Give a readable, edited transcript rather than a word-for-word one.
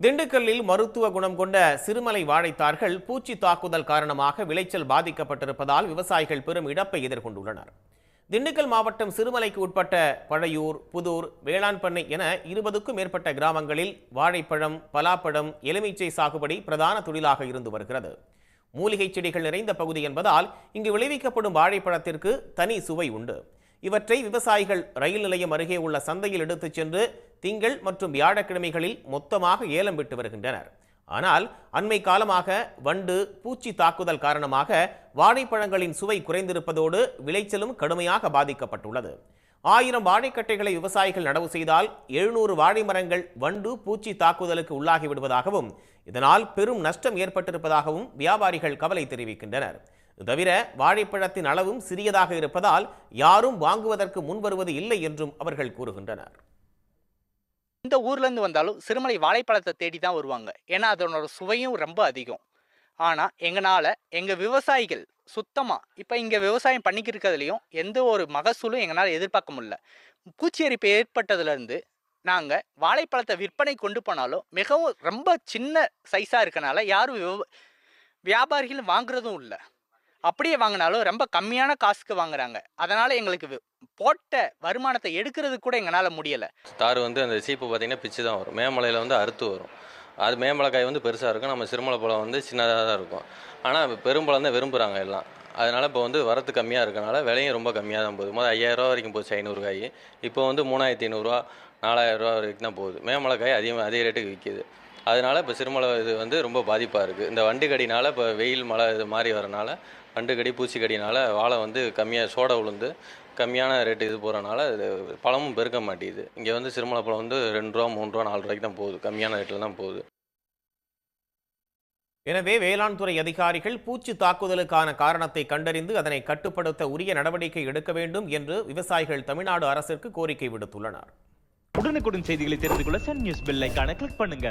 திண்டுக்கல்லில் மருத்துவ குணம் கொண்ட சிறுமலை வாழைத்தார்கள் பூச்சி தாக்குதல் காரணமாக விளைச்சல் பாதிக்கப்பட்டிருப்பதால் விவசாயிகள் பெரும் இழப்பை எதிர்கொண்டுள்ளனர். திண்டுக்கல் மாவட்டம் சிறுமலைக்கு உட்பட்ட பழையூர், புதூர், வேளாண்பண்ணை என 20க்கும் மேற்பட்ட கிராமங்களில் வாழைப்பழம், பலாப்பழம், எலுமிச்சை சாகுபடி பிரதான தொழிலாக இருந்து வருகிறது. மூலிகை செடிகள் நிறைந்த பகுதி என்பதால் இங்கு விளைவிக்கப்படும் வாழைப்பழத்திற்கு தனி சுவை உண்டு. இவற்றை விவசாயிகள் ரயில் நிலையம் அருகே உள்ள சந்தையில் எடுத்துச் சென்று திங்கள் மற்றும் வியாழக்கிழமைகளில் மொத்தமாக ஏலம் விட்டு வருகின்றனர். ஆனால் அண்மை காலமாக வண்டு, பூச்சி தாக்குதல் காரணமாக வாழைப்பழங்களின் சுவை குறைந்திருப்பதோடு விளைச்சலும் கடுமையாக பாதிக்கப்பட்டுள்ளது. 1000 வாழைக்கட்டைகளை விவசாயிகள் நடவு செய்தால் 700 வாழை மரங்கள் வண்டு, பூச்சி தாக்குதலுக்கு உள்ளாகிவிடுவதாகவும் இதனால் பெரும் நஷ்டம் ஏற்பட்டிருப்பதாகவும் வியாபாரிகள் கவலை தெரிவிக்கின்றனர். தவிர வாழைப்பழத்தின் அளவும் சிறியதாக இருப்பதால் யாரும் வாங்குவதற்கு முன்வருவது இல்லை என்றும் அவர்கள் கூறுகின்றனர். இந்த ஊர்ல இருந்து வந்தாலும் சிறுமலை வாழைப்பழத்தை தேடி தான் வருவாங்க. ஏன்னா அதனோட சுவையும் ரொம்ப அதிகம். ஆனா எங்க விவசாயிகள் சுத்தமா இப்ப இங்க விவசாயம் பண்ணிக்கிட்டு இருக்கிறதுலையும் எந்த ஒரு மகசூலும் எங்களால எதிர்பார்க்க முடியல. பூச்சி அரிப்பு ஏற்பட்டதுல இருந்து நாங்க வாழைப்பழத்தை விற்பனை கொண்டு போனாலும் மிகவும் ரொம்ப சின்ன சைஸா இருக்கனால யாரும் வியாபாரிகள் வாங்குறதும் இல்லை. அப்படியே வாங்கினாலும் ரொம்ப கம்மியான காசுக்கு வாங்குறாங்க. அதனால எங்களுக்கு போட்ட வருமானத்தை எடுக்கிறது கூட எங்களால் முடியலை. தார் அந்த சீப்பு பார்த்தீங்கன்னா பிச்சு தான் வரும். மேமலையில் அறுத்து வரும். அது மேம்பழக்காய் பெருசாக இருக்கும். நம்ம சிறுமலை பழம் சின்னதாக தான் இருக்கும். ஆனால் பெரும்பழம் தான் விரும்புகிறாங்க எல்லாம். அதனால் இப்போ வரத்து கம்மியாக இருக்கனால விலையும் ரொம்ப கம்மியாக தான் போகுது. முதல் 5000 ரூபா வரைக்கும் போச்சு 500 காய். இப்போ 3500 4000 ரூபா வரைக்கும் தான் போகுது. மேமலைக்காய் அதிக ரேட்டுக்கு விற்கிது. அதனால் இப்போ சிறுமலை இது ரொம்ப பாதிப்பாக இருக்குது. இந்த வண்டு கடினால் இப்போ வெயில் மழை இது மாதிரி வரனால வண்டுக்கடி, பூச்சிக்கடினால் வாழை கம்மியாக சோடை உளுந்து கம்மியான ரேட்டு இது போகிறனால பழமும் பெருக்க மாட்டேங்குது. இங்கே சிறுமலை பழம் 2 ரூபா, 3 ரூபா, 4 ரூபாய்க்கு தான் போகுது. கம்மியான ரேட்டில் தான் போகுது. எனவே வேளாண் துறை அதிகாரிகள் பூச்சி தாக்குதலுக்கான காரணத்தை கண்டறிந்து அதனை கட்டுப்படுத்த உரிய நடவடிக்கை எடுக்க வேண்டும் என்று விவசாயிகள் தமிழ்நாடு அரசிற்கு கோரிக்கை விடுத்துள்ளனர். உடனுக்குடன் செய்திகளை தெரிந்து கொள்ள சன் நியூஸ் பெல் ஐகானை கிளிக் பண்ணுங்க.